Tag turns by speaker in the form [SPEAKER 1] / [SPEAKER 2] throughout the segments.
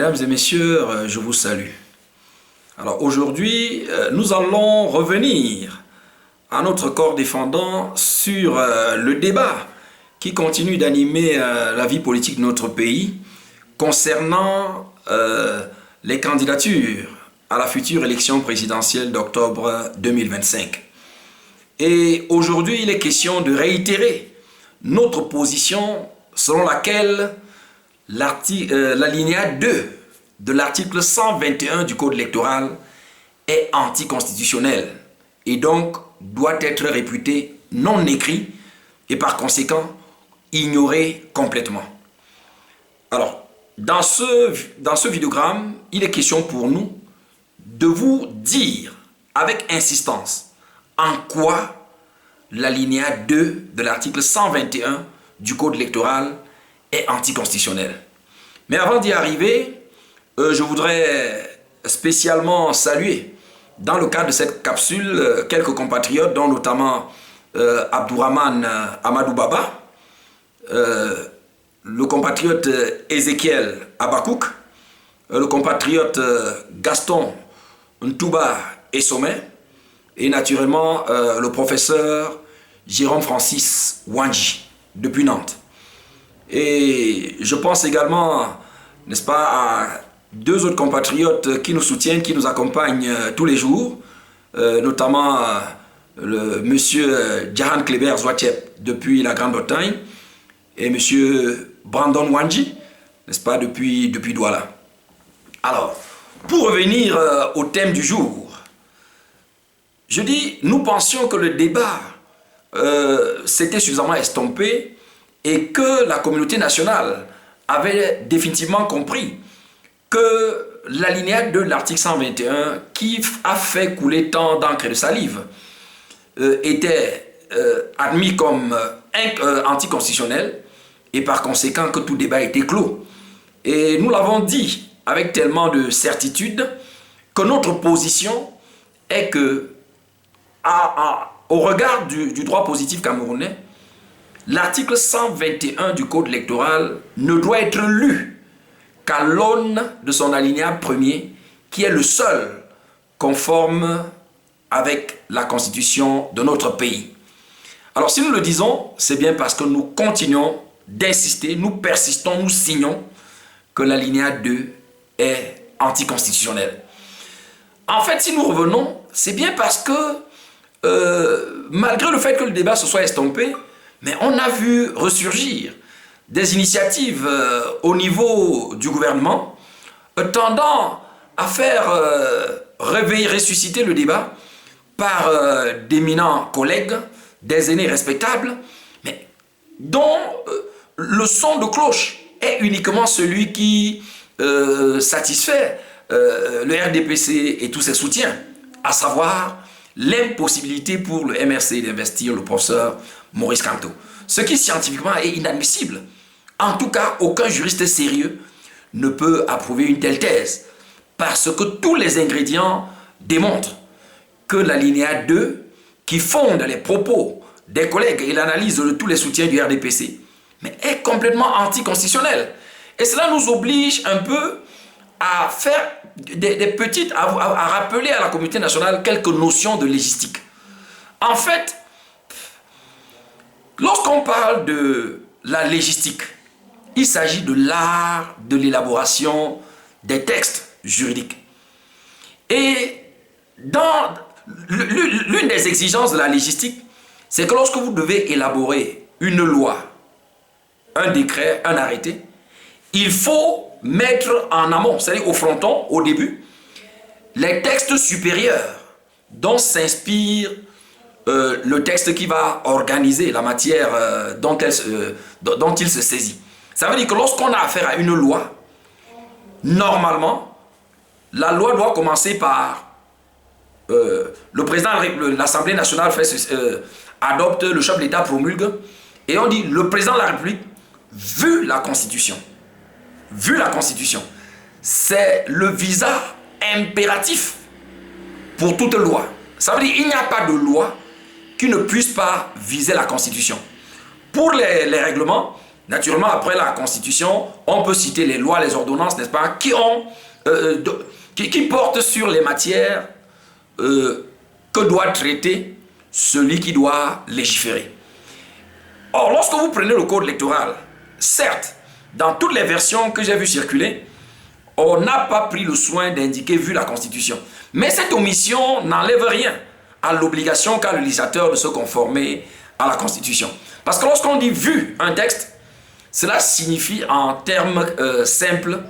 [SPEAKER 1] Mesdames et messieurs, je vous salue. Alors aujourd'hui, nous allons revenir à notre corps défendant sur le débat qui continue d'animer la vie politique de notre pays concernant les candidatures à la future élection présidentielle d'octobre 2025. Et aujourd'hui, il est question de réitérer notre position selon laquelle l'alinéa 2 de l'article 121 du Code électoral est anticonstitutionnel et donc doit être réputé non écrit et par conséquent ignoré complètement. Alors, dans ce vidéogramme, il est question pour nous de vous dire avec insistance en quoi l'alinéa 2 de l'article 121 du Code électoral est anticonstitutionnel. Mais avant d'y arriver, je voudrais spécialement saluer, dans le cadre de cette capsule, quelques compatriotes, dont notamment Abdourahmane Amadou Baba, le compatriote Ezekiel Abakouk, le compatriote Gaston Ntouba Essomé, et naturellement le professeur Jérôme Francis Wanji, depuis Nantes. Et je pense également, n'est-ce pas, à deux autres compatriotes qui nous soutiennent, qui nous accompagnent tous les jours, notamment le monsieur Djahan Kleber Zouatchep depuis la Grande-Bretagne et monsieur Brandon Wanji, n'est-ce pas, depuis Douala. Alors, pour revenir au thème du jour, je dis, nous pensions que le débat s'était suffisamment estompé et que la communauté nationale avait définitivement compris que l'alinéa de l'article 121, qui a fait couler tant d'encre et de salive, était admis comme anticonstitutionnel et par conséquent que tout débat était clos. Et nous l'avons dit avec tellement de certitude que notre position est que, au regard du droit positif camerounais, l'article 121 du Code électoral ne doit être lu qu'à l'aune de son alinéa premier, qui est le seul conforme avec la constitution de notre pays. Alors si nous le disons, c'est bien parce que nous continuons d'insister, nous persistons, nous signons que l'alinéa 2 est anticonstitutionnel. En fait, si nous revenons, c'est bien parce que malgré le fait que le débat se soit estompé, mais on a vu ressurgir des initiatives au niveau du gouvernement tendant à faire ressusciter le débat par d'éminents collègues, des aînés respectables, mais dont le son de cloche est uniquement celui qui satisfait le RDPC et tous ses soutiens, à savoir l'impossibilité pour le MRC d'investir le professeur Maurice Kamto. Ce qui scientifiquement est inadmissible. En tout cas, aucun juriste sérieux ne peut approuver une telle thèse parce que tous les ingrédients démontrent que l'alinéa 2, qui fonde les propos des collègues et l'analyse de tous les soutiens du RDPC, mais est complètement anticonstitutionnel. Et cela nous oblige un peu à faire à rappeler à la communauté nationale quelques notions de légistique. En fait, lorsqu'on parle de la légistique, il s'agit de l'art de l'élaboration des textes juridiques. Et dans l'une des exigences de la légistique, c'est que lorsque vous devez élaborer une loi, un décret, un arrêté, il faut mettre en amont, c'est-à-dire au fronton, au début, les textes supérieurs dont s'inspire le texte qui va organiser la matière dont il se saisit. Ça veut dire que lorsqu'on a affaire à une loi, normalement, la loi doit commencer par le président de l'Assemblée nationale adopte, le chef de l'État promulgue, et on dit le président de la République, vu la Constitution, c'est le visa impératif pour toute loi. Ça veut dire qu'il n'y a pas de loi qui ne puisse pas viser la Constitution. Pour les règlements, Naturellement, après la Constitution, on peut citer les lois, les ordonnances, n'est-ce pas, qui portent sur les matières que doit traiter celui qui doit légiférer. Or, lorsque vous prenez le code électoral, certes, dans toutes les versions que j'ai vues circuler, on n'a pas pris le soin d'indiquer vu la Constitution. Mais cette omission n'enlève rien à l'obligation qu'a le législateur de se conformer à la Constitution. Parce que lorsqu'on dit vu un texte, cela signifie en termes simples,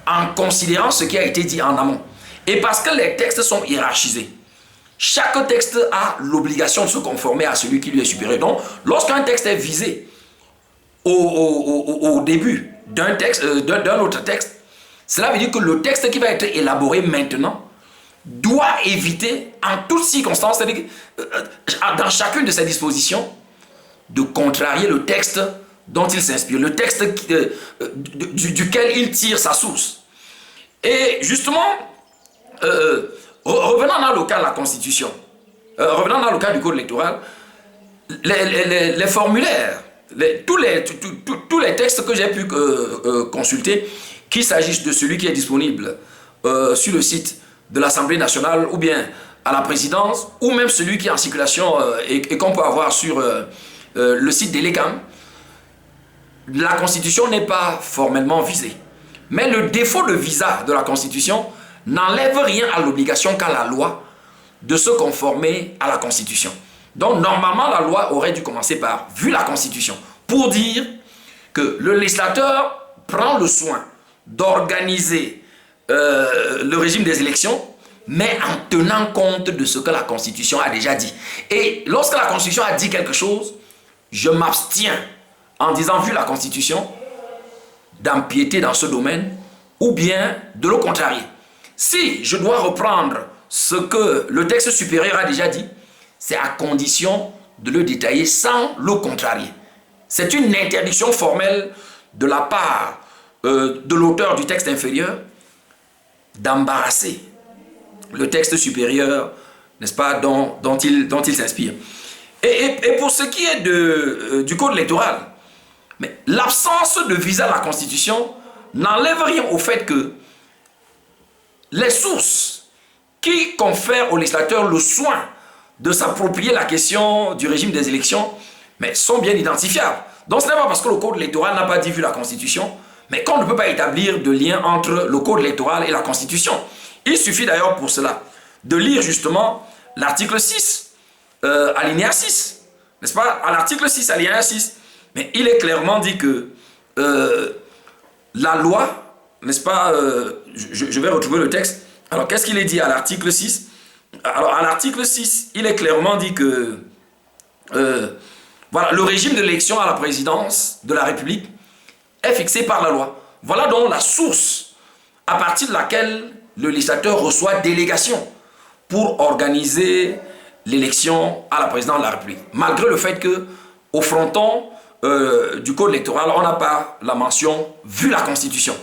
[SPEAKER 1] en considérant ce qui a été dit en amont. Et parce que les textes sont hiérarchisés, chaque texte a l'obligation de se conformer à celui qui lui est supérieur. Donc, lorsqu'un texte est visé au début d'un autre texte, cela veut dire que le texte qui va être élaboré maintenant doit éviter en toutes circonstances, c'est-à-dire dans chacune de ses dispositions, de contrarier le texte dont il s'inspire, le texte duquel il tire sa source. Et justement, revenant dans le cas de la Constitution, revenant dans le cas du Code électoral, les formulaires, tous les textes que j'ai pu consulter, qu'il s'agisse de celui qui est disponible sur le site de l'Assemblée nationale ou bien à la présidence, ou même celui qui est en circulation et qu'on peut avoir sur le site d'Elecam, la Constitution n'est pas formellement visée. Mais le défaut de visa de la Constitution n'enlève rien à l'obligation qu'a la loi de se conformer à la Constitution. Donc normalement la loi aurait dû commencer par « vu la Constitution » pour dire que le législateur prend le soin d'organiser le régime des élections, mais en tenant compte de ce que la Constitution a déjà dit. Et lorsque la Constitution a dit quelque chose, je m'abstiens en disant, vu la Constitution, d'empiéter dans ce domaine ou bien de le contrarier. Si je dois reprendre ce que le texte supérieur a déjà dit, c'est à condition de le détailler sans le contrarier. C'est une interdiction formelle de la part de l'auteur du texte inférieur d'embarrasser le texte supérieur, n'est-ce pas, dont il s'inspire. Et pour ce qui est du code électoral, mais l'absence de visa à la Constitution n'enlève rien au fait que les sources qui confèrent au législateur le soin de s'approprier la question du régime des élections, mais sont bien identifiables. Donc ce n'est pas parce que le code électoral n'a pas dit vu la Constitution, mais qu'on ne peut pas établir de lien entre le code électoral et la Constitution. Il suffit d'ailleurs pour cela de lire justement l'article 6, alinéa 6, n'est-ce pas? À l'article 6, alinéa 6, mais il est clairement dit que la loi, n'est-ce pas, je vais retrouver le texte. Alors qu'est-ce qu'il est dit à l'article 6? Alors à l'article 6, il est clairement dit que voilà, le régime de l'élection à la présidence de la République est fixé par la loi. Voilà donc la source à partir de laquelle le législateur reçoit délégation pour organiser l'élection à la présidence de la République. Malgré le fait que, au fronton du code électoral, on n'a pas la mention vu la Constitution.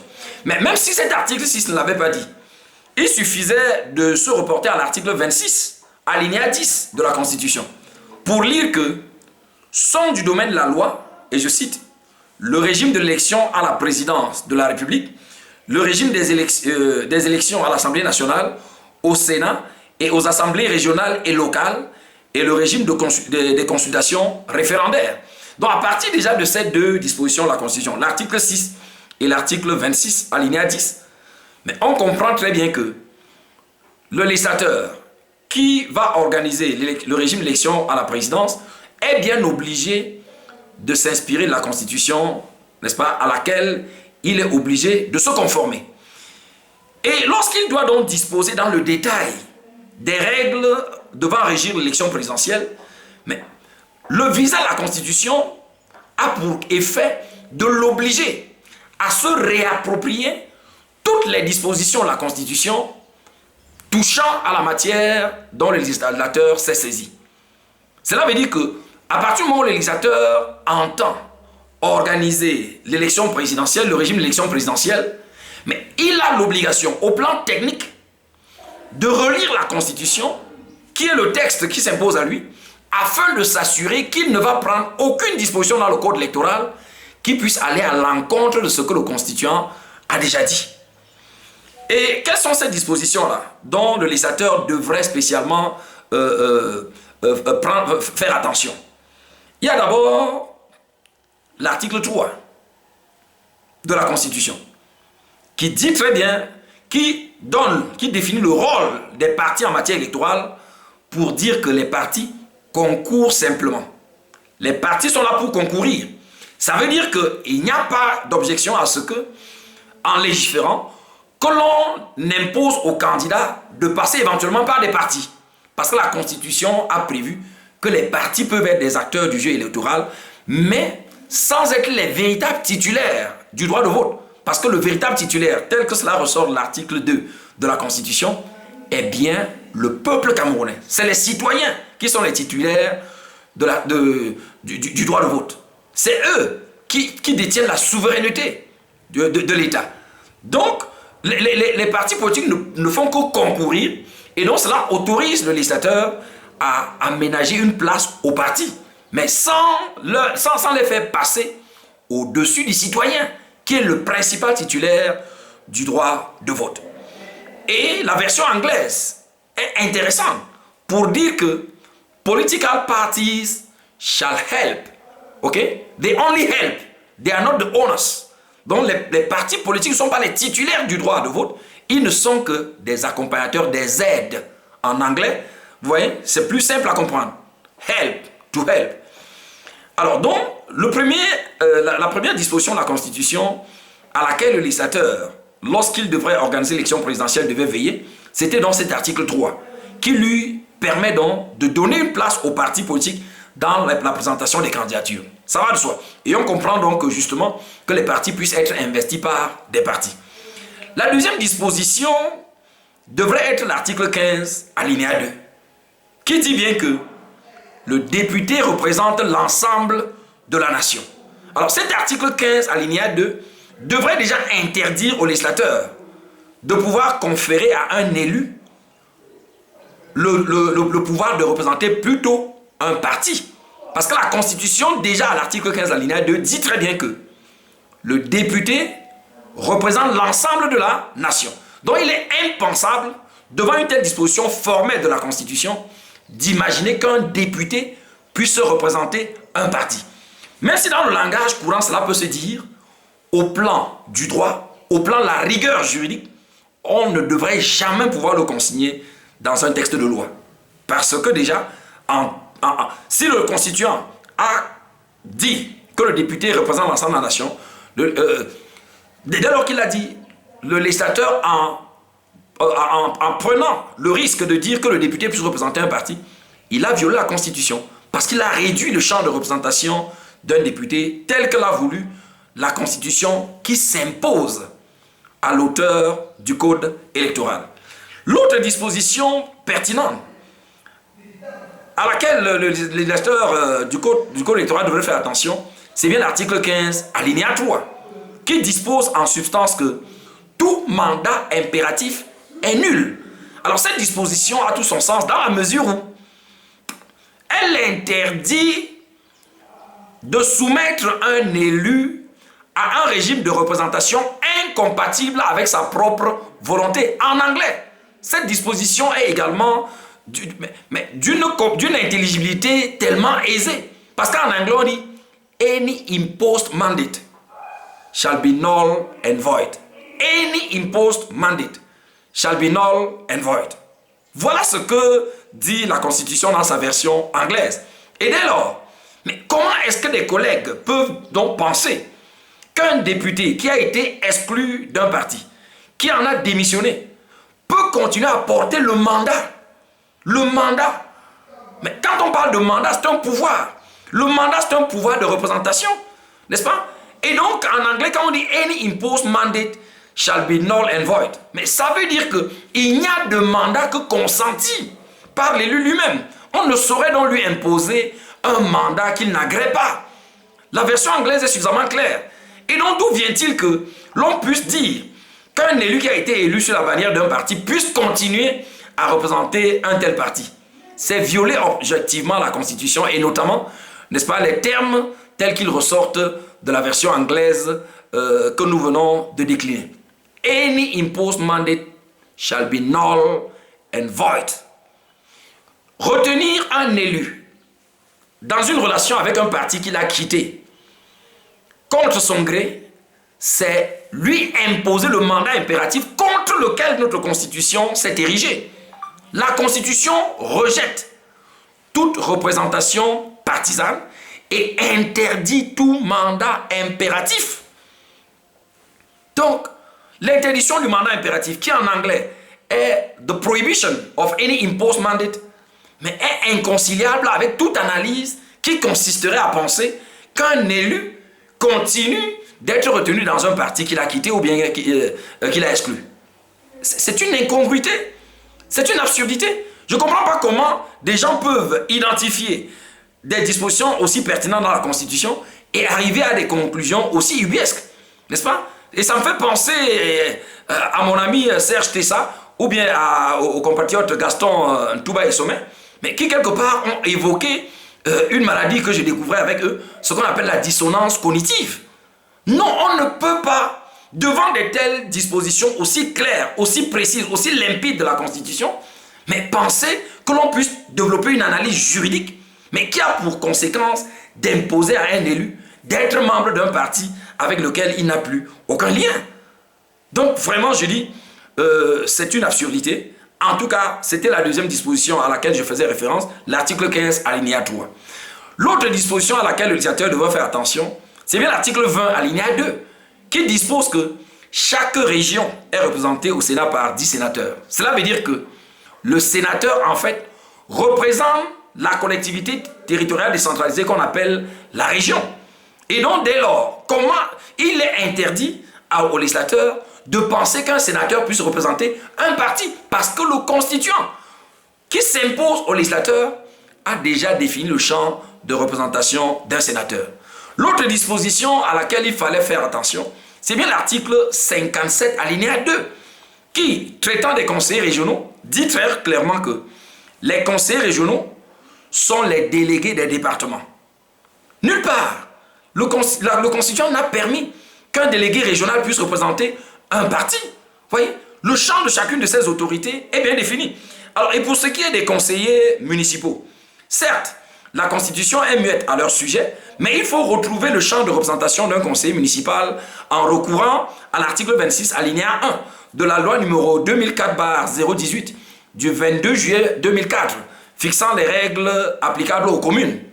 [SPEAKER 1] Mais même si cet article 6 ne l'avait pas dit, il suffisait de se reporter à l'article 26, alinéa 10 de la Constitution, pour lire que sont du domaine de la loi, et je cite, le régime de l'élection à la présidence de la République, le régime des élections à l'Assemblée nationale, au Sénat et aux assemblées régionales et locales, et le régime des consultations référendaires. Donc à partir déjà de ces deux dispositions de la Constitution, l'article 6 et l'article 26, alinéa 10, mais on comprend très bien que le législateur qui va organiser le régime d'élection à la présidence est bien obligé de s'inspirer de la Constitution, n'est-ce pas, à laquelle il est obligé de se conformer. Et lorsqu'il doit donc disposer dans le détail des règles devant régir l'élection présidentielle, mais le visa de la Constitution a pour effet de l'obliger à se réapproprier toutes les dispositions de la Constitution touchant à la matière dont le législateur s'est saisi. Cela veut dire que à partir du moment où le législateur entend organiser l'élection présidentielle, le régime de l'élection présidentielle, mais il a l'obligation au plan technique de relire la Constitution, qui est le texte qui s'impose à lui, afin de s'assurer qu'il ne va prendre aucune disposition dans le code électoral qui puisse aller à l'encontre de ce que le constituant a déjà dit. Et quelles sont ces dispositions-là dont le législateur devrait spécialement faire attention? Il y a d'abord l'article 3 de la Constitution qui dit très bien, qui définit le rôle des partis en matière électorale pour dire que les partis concourent simplement. Les partis sont là pour concourir. Ça veut dire qu'il n'y a pas d'objection à ce que, en légiférant, que l'on impose aux candidats de passer éventuellement par des partis. Parce que la Constitution a prévu que les partis peuvent être des acteurs du jeu électoral, mais sans être les véritables titulaires du droit de vote. Parce que le véritable titulaire, tel que cela ressort de l'article 2 de la Constitution, est bien le peuple camerounais. C'est les citoyens qui sont les titulaires du droit de vote. C'est eux qui détiennent la souveraineté de l'État. Donc, les partis politiques ne font que concourir, et donc cela autorise le législateur à aménager une place aux partis, mais sans les faire passer au-dessus du citoyen, qui est le principal titulaire du droit de vote. Et la version anglaise est intéressante pour dire que political parties shall help. Okay? They only help. They are not the owners. Donc les partis politiques ne sont pas les titulaires du droit de vote. Ils ne sont que des accompagnateurs, des aides. En anglais, vous voyez, c'est plus simple à comprendre. Help, to help. Alors donc, la première disposition de la Constitution à laquelle le législateur, lorsqu'il devrait organiser l'élection présidentielle, devait veiller, c'était dans cet article 3, qui lui permet donc de donner une place aux partis politiques dans la présentation des candidatures. Ça va de soi. Et on comprend donc justement que les partis puissent être investis par des partis. La deuxième disposition devrait être l'article 15, alinéa 2, qui dit bien que le député représente l'ensemble de la nation. Alors cet article 15, alinéa 2, devrait déjà interdire au législateur de pouvoir conférer à un élu le pouvoir de représenter plutôt un parti. Parce que la Constitution, déjà à l'article 15, alinéa 2, dit très bien que le député représente l'ensemble de la nation. Donc il est impensable, devant une telle disposition formelle de la Constitution, d'imaginer qu'un député puisse représenter un parti. Même si dans le langage courant, cela peut se dire, au plan du droit, au plan de la rigueur juridique, on ne devrait jamais pouvoir le consigner dans un texte de loi. Parce que déjà, si le constituant a dit que le député représente l'ensemble de la nation, dès lors qu'il a dit, le législateur, en prenant le risque de dire que le député puisse représenter un parti, il a violé la Constitution. Parce qu'il a réduit le champ de représentation d'un député tel que l'a voulu la Constitution qui s'impose à l'auteur du code électoral. L'autre disposition pertinente à laquelle le législateur du code électoral devrait faire attention, c'est bien l'article 15, alinéa 3, qui dispose en substance que tout mandat impératif est nul. Alors cette disposition a tout son sens dans la mesure où elle interdit de soumettre un élu à un régime de représentation incompatible avec sa propre volonté. En anglais, cette disposition est également d'une intelligibilité tellement aisée. Parce qu'en anglais, on dit « Any imposed mandate shall be null and void. » Any imposed mandate shall be null and void. Voilà ce que dit la Constitution dans sa version anglaise. Et dès lors, mais comment est-ce que des collègues peuvent donc penser qu'un député qui a été exclu d'un parti, qui en a démissionné, peut continuer à porter le mandat? Le mandat. Mais quand on parle de mandat, c'est un pouvoir. Le mandat, c'est un pouvoir de représentation. N'est-ce pas? Et donc, en anglais, quand on dit « any imposed mandate shall be null and void », mais ça veut dire qu'il n'y a de mandat que consenti par l'élu lui-même. On ne saurait donc lui imposer un mandat qu'il n'agrée pas. La version anglaise est suffisamment claire. Et donc, d'où vient-il que l'on puisse dire qu'un élu qui a été élu sur la bannière d'un parti puisse continuer à représenter un tel parti? C'est violer objectivement la Constitution et notamment, n'est-ce pas, les termes tels qu'ils ressortent de la version anglaise que nous venons de décliner. Any imposed mandate shall be null and void. Retenir un élu dans une relation avec un parti qu'il a quitté contre son gré, c'est lui imposer le mandat impératif contre lequel notre Constitution s'est érigée. La Constitution rejette toute représentation partisane et interdit tout mandat impératif. Donc, l'interdiction du mandat impératif, qui en anglais est « the prohibition of any imposed mandate », mais est inconciliable avec toute analyse qui consisterait à penser qu'un élu continue d'être retenu dans un parti qu'il a quitté ou bien qu'il a exclu. C'est une incongruité, c'est une absurdité. Je ne comprends pas comment des gens peuvent identifier des dispositions aussi pertinentes dans la Constitution et arriver à des conclusions aussi ubuesques, n'est-ce pas? Et ça me fait penser à mon ami Serge Tessa ou bien au compatriote Gaston Ntouba et Sommet, mais qui quelque part ont évoqué une maladie que j'ai découvert avec eux, ce qu'on appelle la dissonance cognitive. Non, on ne peut pas, devant de telles dispositions aussi claires, aussi précises, aussi limpides de la Constitution, mais penser que l'on puisse développer une analyse juridique, mais qui a pour conséquence d'imposer à un élu d'être membre d'un parti avec lequel il n'a plus aucun lien. Donc vraiment, je dis, c'est une absurdité. En tout cas, c'était la deuxième disposition à laquelle je faisais référence, l'article 15, alinéa 3. L'autre disposition à laquelle le législateur devrait faire attention, c'est bien l'article 20, alinéa 2, qui dispose que chaque région est représentée au Sénat par 10 sénateurs. Cela veut dire que le sénateur, en fait, représente la collectivité territoriale décentralisée qu'on appelle la région. Et donc, dès lors, comment il est interdit au législateur de penser qu'un sénateur puisse représenter un parti, parce que le constituant qui s'impose au législateur a déjà défini le champ de représentation d'un sénateur. L'autre disposition à laquelle il fallait faire attention, c'est bien l'article 57, alinéa 2, qui, traitant des conseillers régionaux, dit très clairement que les conseillers régionaux sont les délégués des départements. Nulle part, le constituant n'a permis qu'un délégué régional puisse représenter un parti. Vous voyez, le champ de chacune de ces autorités est bien défini. Alors, et pour ce qui est des conseillers municipaux, certes, la Constitution est muette à leur sujet, mais il faut retrouver le champ de représentation d'un conseiller municipal en recourant à l'article 26, alinéa 1 de la loi numéro 2004/018 du 22 juillet 2004, fixant les règles applicables aux communes.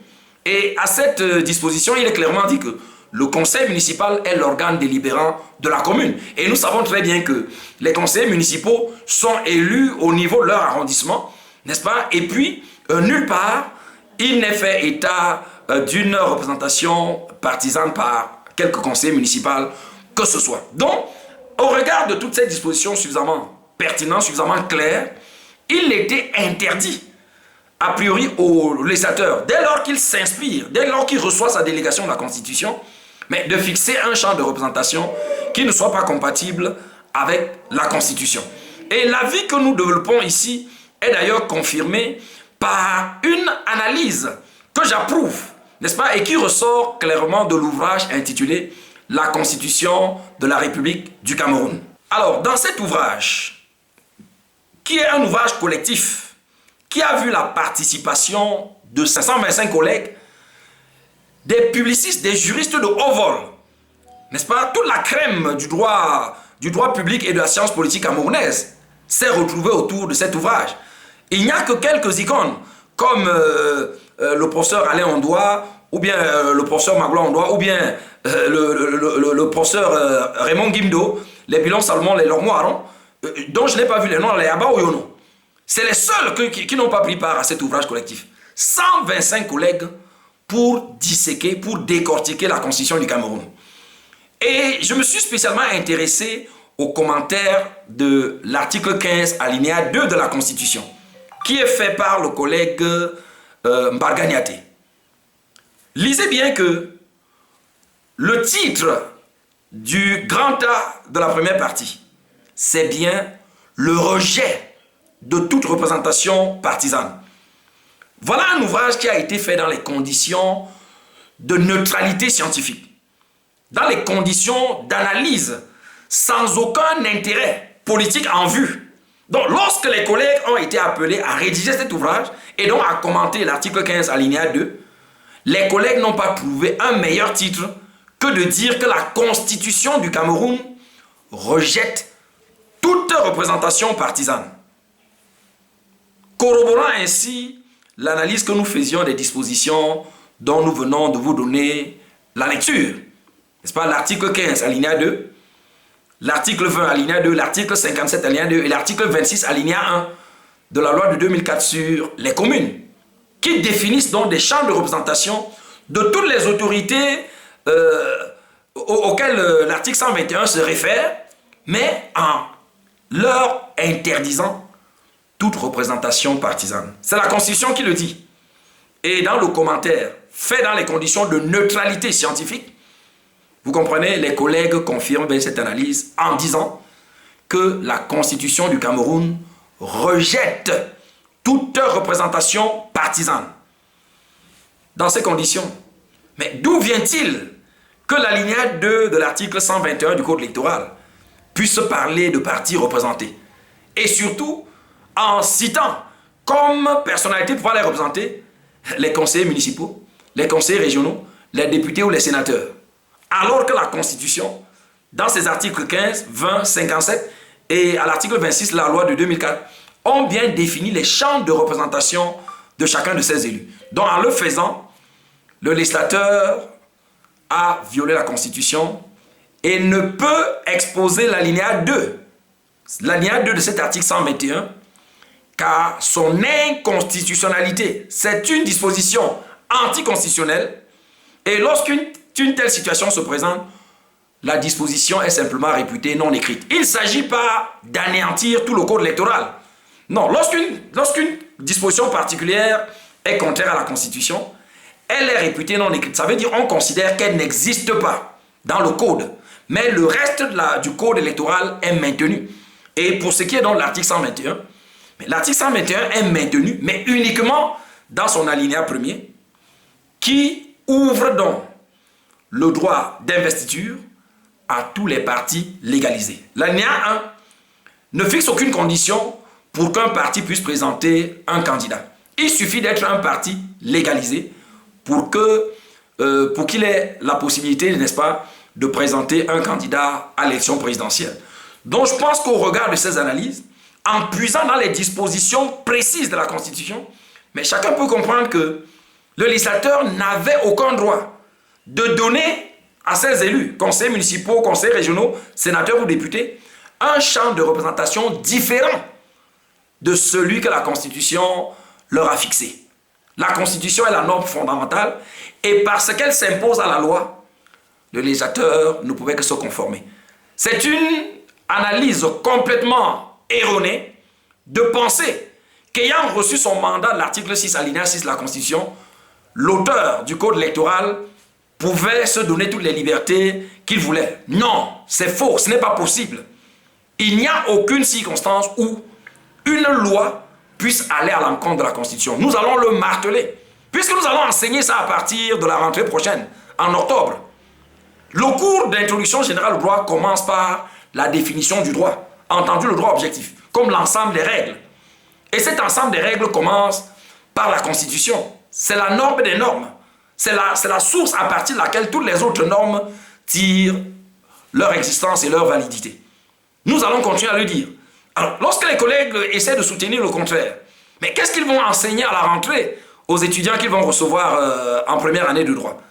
[SPEAKER 1] Et à cette disposition, il est clairement dit que le conseil municipal est l'organe délibérant de la commune. Et nous savons très bien que les conseillers municipaux sont élus au niveau de leur arrondissement, n'est-ce pas? Et puis, nulle part, il n'est fait état d'une représentation partisane par quelque conseiller municipal que ce soit. Donc, au regard de toutes ces dispositions suffisamment pertinentes, suffisamment claires, il était interdit, a priori, au législateur, dès lors qu'il s'inspire, dès lors qu'il reçoit sa délégation de la Constitution, mais de fixer un champ de représentation qui ne soit pas compatible avec la Constitution. Et l'avis que nous développons ici est d'ailleurs confirmé par une analyse que j'approuve, n'est-ce pas, et qui ressort clairement de l'ouvrage intitulé « La Constitution de la République du Cameroun ». Alors, dans cet ouvrage, qui est un ouvrage collectif, qui a vu la participation de 525 collègues, des publicistes, des juristes de haut vol, n'est-ce pas, toute la crème du droit public et de la science politique camerounaise s'est retrouvée autour de cet ouvrage. Il n'y a que quelques icônes, comme le professeur Alain Ondoa, ou bien le professeur Magloire Ondoa, ou bien le professeur Raymond Guimdo, les Pilon Salomon, les Lormoiron, dont je n'ai pas vu les noms, les Abba Oyono. C'est les seuls qui n'ont pas pris part à cet ouvrage collectif. 125 collègues pour disséquer, pour décortiquer la Constitution du Cameroun. Et je me suis spécialement intéressé aux commentaires de l'article 15, alinéa 2 de la Constitution, qui est fait par le collègue Mbarganiaté. Lisez bien que le titre du grand A de la première partie, c'est bien le rejet de toute représentation partisane. Voilà un ouvrage qui a été fait dans les conditions de neutralité scientifique. dans les conditions d'analyse sans aucun intérêt politique en vue. Donc, lorsque les collègues ont été appelés à rédiger cet ouvrage et donc à commenter l'article 15 alinéa 2, les collègues n'ont pas trouvé un meilleur titre que de dire que la Constitution du Cameroun rejette toute représentation partisane, corroborant ainsi l'analyse que nous faisions des dispositions dont nous venons de vous donner la lecture. N'est-ce pas? L'article 15 alinéa 2, l'article 20 alinéa 2, l'article 57 alinéa 2 et l'article 26 alinéa 1 de la loi de 2004 sur les communes, qui définissent donc des champs de représentation de toutes les autorités auxquelles l'article 121 se réfère, mais en leur interdisant toute représentation partisane. C'est la Constitution qui le dit. Et dans le commentaire fait dans les conditions de neutralité scientifique, vous comprenez, les collègues confirment bien cette analyse en disant que la Constitution du Cameroun rejette toute représentation partisane. Dans ces conditions, mais d'où vient-il que l'alinéa 2 de l'article 121 du Code électoral puisse parler de partis représentés? Et surtout, en citant comme personnalité pour pouvoir les représenter les conseillers municipaux, les conseillers régionaux, les députés ou les sénateurs. Alors que la Constitution, dans ses articles 15, 20, 57 et à l'article 26 de la loi de 2004, ont bien défini les champs de représentation de chacun de ces élus. Donc en le faisant, le législateur a violé la Constitution et ne peut exposer l'alinéa 2. L'alinéa 2 de cet article 121, car son inconstitutionnalité, c'est une disposition anticonstitutionnelle. Et lorsqu'une telle situation se présente, la disposition est simplement réputée non écrite. Il ne s'agit pas d'anéantir tout le code électoral. Non, lorsqu'une disposition particulière est contraire à la Constitution, elle est réputée non écrite. Ça veut dire qu'on considère qu'elle n'existe pas dans le code. Mais le reste du code électoral est maintenu. Et pour ce qui est donc de l'article 121, l'article 121 est maintenu, mais uniquement dans son alinéa premier, qui ouvre donc le droit d'investiture à tous les partis légalisés. L'alinéa 1 ne fixe aucune condition pour qu'un parti puisse présenter un candidat. Il suffit d'être un parti légalisé pour qu'il ait la possibilité, n'est-ce pas, de présenter un candidat à l'élection présidentielle. Donc je pense qu'au regard de ces analyses, en puisant dans les dispositions précises de la Constitution, mais chacun peut comprendre que le législateur n'avait aucun droit de donner à ses élus, conseillers municipaux, conseillers régionaux, sénateurs ou députés, un champ de représentation différent de celui que la Constitution leur a fixé. La Constitution est la norme fondamentale et parce qu'elle s'impose à la loi, le législateur ne pouvait que se conformer. C'est une analyse complètement erronée de penser qu'ayant reçu son mandat de l'article 6 alinéa 6 de la Constitution, l'auteur du code électoral pouvait se donner toutes les libertés qu'il voulait. Non, c'est faux, ce n'est pas possible. Il n'y a aucune circonstance où une loi puisse aller à l'encontre de la Constitution. Nous allons le marteler, puisque nous allons enseigner ça à partir de la rentrée prochaine, en octobre. Le cours d'introduction générale au droit commence par la définition du droit, entendu le droit objectif, comme l'ensemble des règles. Et cet ensemble des règles commence par la Constitution. C'est la norme des normes. C'est la source à partir de laquelle toutes les autres normes tirent leur existence et leur validité. Nous allons continuer à le dire. Alors, lorsque les collègues essaient de soutenir le contraire, mais qu'est-ce qu'ils vont enseigner à la rentrée aux étudiants qu'ils vont recevoir en première année de droit?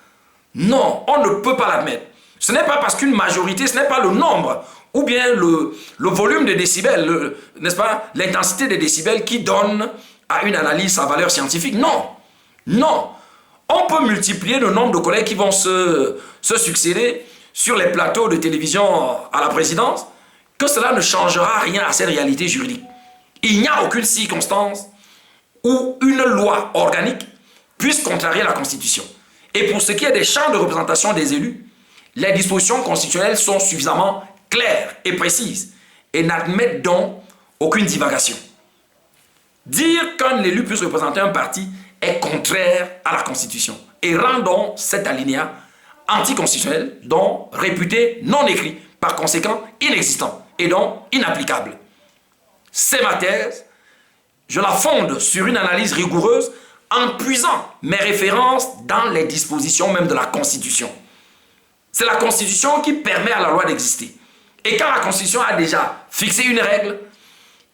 [SPEAKER 1] Non, on ne peut pas l'admettre. Ce n'est pas parce qu'une majorité, ce n'est pas le nombre ou bien le volume de décibels, n'est-ce pas, l'intensité des décibels qui donne à une analyse sa valeur scientifique. Non, non. On peut multiplier le nombre de collègues qui vont se succéder sur les plateaux de télévision à la présidence, que cela ne changera rien à cette réalité juridique. Il n'y a aucune circonstance où une loi organique puisse contrarier la Constitution. Et pour ce qui est des champs de représentation des élus, les dispositions constitutionnelles sont suffisamment claires et précises et n'admettent donc aucune divagation. Dire qu'un élu puisse représenter un parti est contraire à la Constitution et rend donc cet alinéa anticonstitutionnel, donc réputé non écrit, par conséquent inexistant et donc inapplicable. C'est ma thèse. Je la fonde sur une analyse rigoureuse en puisant mes références dans les dispositions même de la Constitution. C'est la Constitution qui permet à la loi d'exister. Et quand la Constitution a déjà fixé une règle,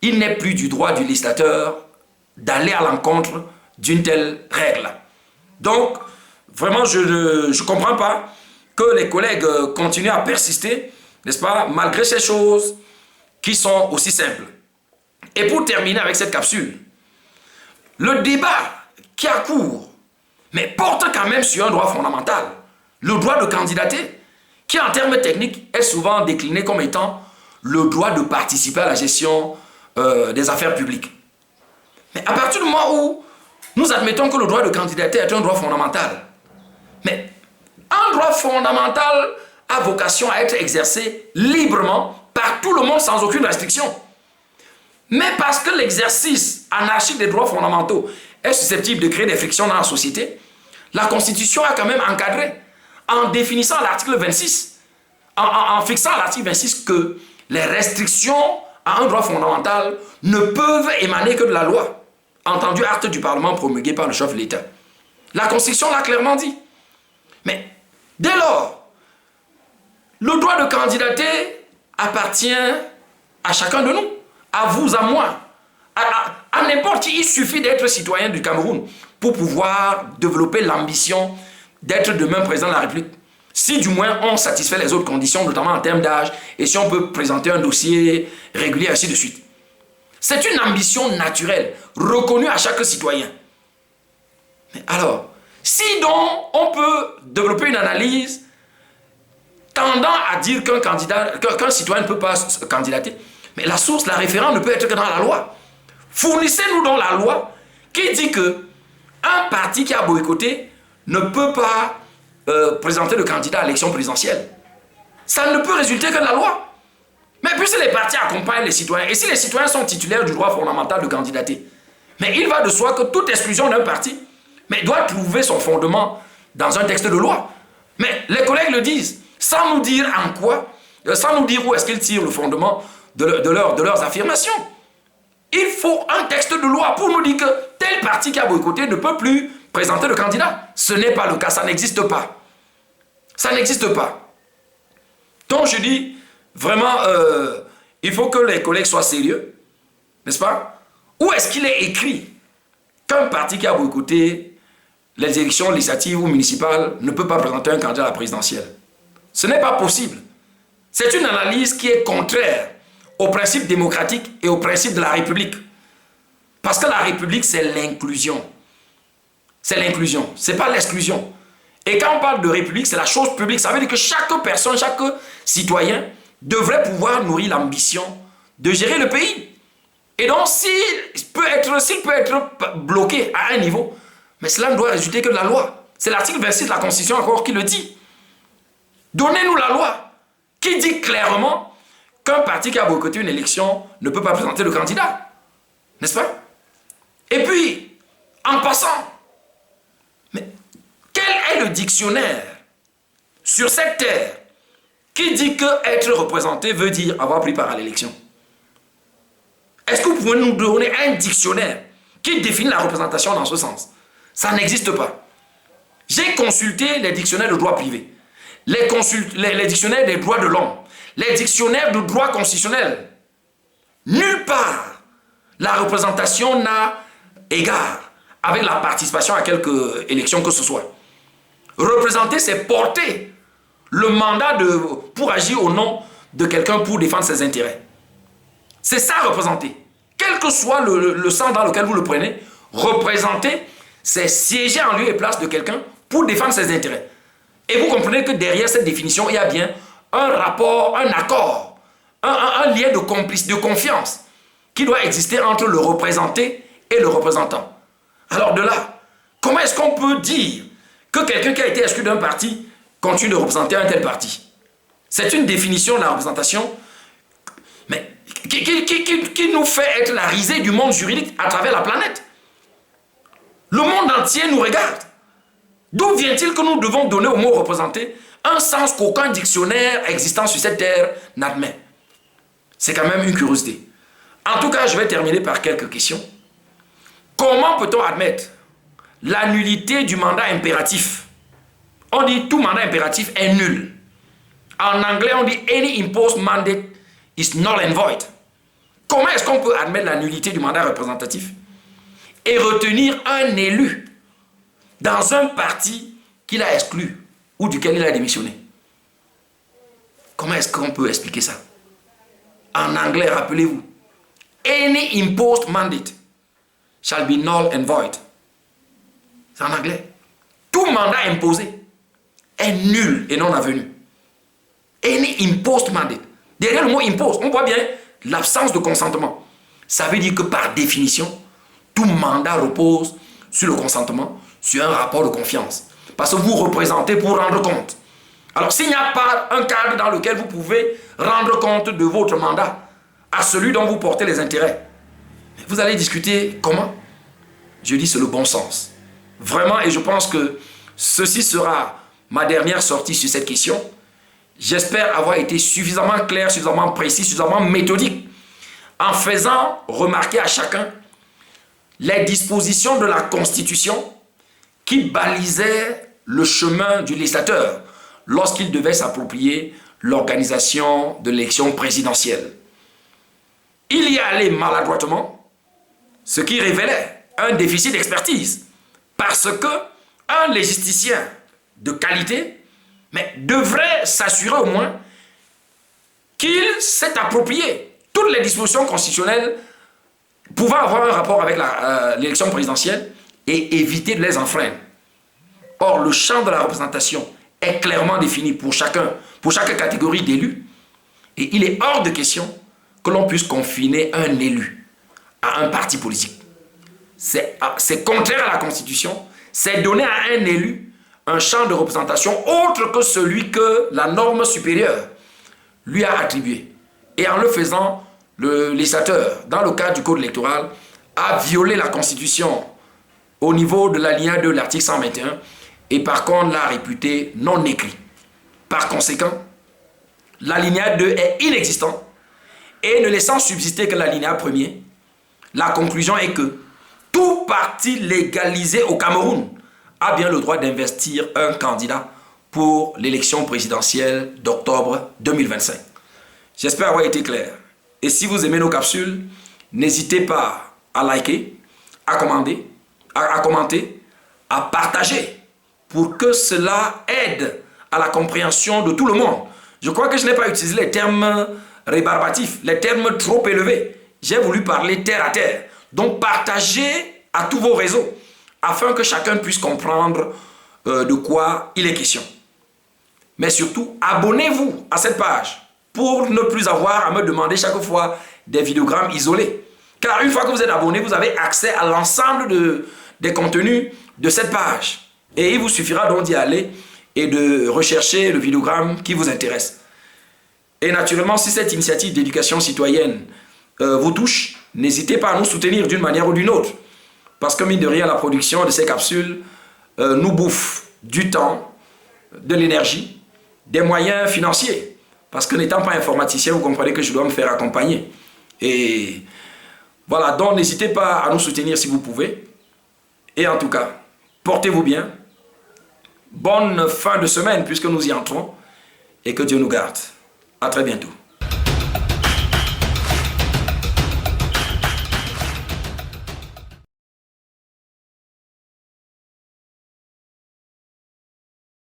[SPEAKER 1] il n'est plus du droit du législateur d'aller à l'encontre d'une telle règle. Donc, vraiment, je ne comprends pas que les collègues continuent à persister, n'est-ce pas, malgré ces choses qui sont aussi simples. Et pour terminer avec cette capsule, le débat qui a cours, mais porte quand même sur un droit fondamental, le droit de candidater, qui en termes techniques est souvent décliné comme étant le droit de participer à la gestion des affaires publiques. Mais à partir du moment où nous admettons que le droit de candidater est un droit fondamental, mais un droit fondamental a vocation à être exercé librement par tout le monde sans aucune restriction. Mais parce que l'exercice anarchique des droits fondamentaux est susceptible de créer des frictions dans la société, la Constitution a quand même encadré, en définissant l'article 26, en fixant l'article 26 que les restrictions à un droit fondamental ne peuvent émaner que de la loi, entendu acte du Parlement promulgué par le chef de l'État. La Constitution l'a clairement dit. Mais dès lors, le droit de candidater appartient à chacun de nous, à vous, à moi, à n'importe qui. Il suffit d'être citoyen du Cameroun pour pouvoir développer l'ambition d'être demain président de la République. Si du moins on satisfait les autres conditions, notamment en termes d'âge, et si on peut présenter un dossier régulier, ainsi de suite. C'est une ambition naturelle, reconnue à chaque citoyen. Mais alors, si donc on peut développer une analyse tendant à dire qu'un citoyen ne peut pas se candidater, mais la source, la référence ne peut être que dans la loi. Fournissez-nous donc la loi qui dit que un parti qui a boycotté ne peut pas présenter le candidat à l'élection présidentielle. Ça ne peut résulter que de la loi. Mais puisque les partis accompagnent les citoyens, et si les citoyens sont titulaires du droit fondamental de candidater, mais il va de soi que toute exclusion d'un parti doit trouver son fondement dans un texte de loi. Mais les collègues le disent, sans nous dire en quoi, sans nous dire où est-ce qu'ils tirent le fondement de leurs affirmations. Il faut un texte de loi pour nous dire que tel parti qui a boycotté ne peut plus présenter le candidat. Ce n'est pas le cas, ça n'existe pas. Ça n'existe pas. Donc je dis, vraiment, il faut que les collègues soient sérieux, n'est-ce pas? Où est-ce qu'il est écrit qu'un parti qui a boycotté les élections législatives ou municipales ne peut pas présenter un candidat à la présidentielle? Ce n'est pas possible. C'est une analyse qui est contraire au principe démocratique et au principe de la République. Parce que la République, c'est l'inclusion. C'est l'inclusion, ce n'est pas l'exclusion. Et quand on parle de République, c'est la chose publique. Ça veut dire que chaque personne, chaque citoyen devrait pouvoir nourrir l'ambition de gérer le pays. Et donc, s'il peut être bloqué à un niveau, mais cela ne doit résulter que de la loi. C'est l'article 26 de la Constitution encore qui le dit. Donnez-nous la loi qui dit clairement qu'un parti qui a boycotté une élection ne peut pas présenter le candidat. N'est-ce pas? Et puis, en passant, mais quel est le dictionnaire sur cette terre qui dit que être représenté veut dire avoir pris part à l'élection? Est-ce que vous pouvez nous donner un dictionnaire qui définit la représentation dans ce sens? Ça n'existe pas. J'ai consulté les dictionnaires de droit privé, les dictionnaires des droits de l'homme, les dictionnaires de droit constitutionnel. Nulle part la représentation n'a égard avec la participation à quelque élection que ce soit. Représenter, c'est porter le mandat pour agir au nom de quelqu'un pour défendre ses intérêts. C'est ça, représenter. Quel que soit le sens dans lequel vous le prenez, représenter, c'est siéger en lieu et place de quelqu'un pour défendre ses intérêts. Et vous comprenez que derrière cette définition, il y a bien un rapport, un accord, un lien de complice, de confiance qui doit exister entre le représenté et le représentant. Alors de là, comment est-ce qu'on peut dire que quelqu'un qui a été exclu d'un parti continue de représenter un tel parti? C'est une définition de la représentation, mais qui nous fait être la risée du monde juridique à travers la planète. Le monde entier nous regarde. D'où vient-il que nous devons donner au mot représenté un sens qu'aucun dictionnaire existant sur cette terre n'admet. C'est quand même une curiosité. En tout cas, je vais terminer par quelques questions. Comment peut-on admettre la nullité du mandat impératif? On dit tout mandat impératif est nul. En anglais, on dit any imposed mandate is null and void. Comment est-ce qu'on peut admettre la nullité du mandat représentatif et retenir un élu dans un parti qu'il a exclu ou duquel il a démissionné? Comment est-ce qu'on peut expliquer ça? En anglais, rappelez-vous, any imposed mandate shall be null and void. C'est en anglais. Tout mandat imposé est nul et non avenu. Any imposed mandate. Derrière le mot impose, on voit bien l'absence de consentement. Ça veut dire que par définition, tout mandat repose sur le consentement, sur un rapport de confiance. Parce que vous représentez pour rendre compte. Alors s'il n'y a pas un cadre dans lequel vous pouvez rendre compte de votre mandat à celui dont vous portez les intérêts, vous allez discuter comment? Je dis c'est le bon sens. Vraiment, et je pense que ceci sera ma dernière sortie sur cette question. J'espère avoir été suffisamment clair, suffisamment précis, suffisamment méthodique en faisant remarquer à chacun les dispositions de la Constitution qui balisaient le chemin du législateur lorsqu'il devait s'approprier l'organisation de l'élection présidentielle. Il y allait maladroitement, ce qui révélait un déficit d'expertise, parce qu'un légisticien de qualité devrait s'assurer au moins qu'il s'est approprié toutes les dispositions constitutionnelles pouvant avoir un rapport avec l'élection présidentielle et éviter de les enfreindre. Or, le champ de la représentation est clairement défini pour chaque catégorie d'élus et il est hors de question que l'on puisse confiner un élu à un parti politique. C'est contraire à la Constitution, c'est donner à un élu un champ de représentation autre que celui que la norme supérieure lui a attribué. Et en le faisant, le législateur, dans le cadre du code électoral, a violé la Constitution au niveau de l'alinéa 2 de l'article 121 et par contre l'a réputé non écrit. Par conséquent, l'alinéa 2 est inexistant et ne laissant subsister que l'alinéa 1er, la conclusion est que tout parti légalisé au Cameroun a bien le droit d'investir un candidat pour l'élection présidentielle d'octobre 2025. J'espère avoir été clair. Et si vous aimez nos capsules, n'hésitez pas à liker, à commenter, à partager pour que cela aide à la compréhension de tout le monde. Je crois que je n'ai pas utilisé les termes rébarbatifs, les termes trop élevés. J'ai voulu parler terre à terre. Donc partagez à tous vos réseaux afin que chacun puisse comprendre de quoi il est question. Mais surtout, abonnez-vous à cette page pour ne plus avoir à me demander chaque fois des vidéogrammes isolés. Car une fois que vous êtes abonné, vous avez accès à l'ensemble des contenus de cette page. Et il vous suffira donc d'y aller et de rechercher le vidéogramme qui vous intéresse. Et naturellement, si cette initiative d'éducation citoyenne vous touche, n'hésitez pas à nous soutenir d'une manière ou d'une autre. Parce que mine de rien, la production de ces capsules nous bouffe du temps, de l'énergie, des moyens financiers. Parce que n'étant pas informaticien, vous comprenez que je dois me faire accompagner. Et voilà, donc n'hésitez pas à nous soutenir si vous pouvez. Et en tout cas, portez-vous bien. Bonne fin de semaine puisque nous y entrons. Et que Dieu nous garde. À très bientôt.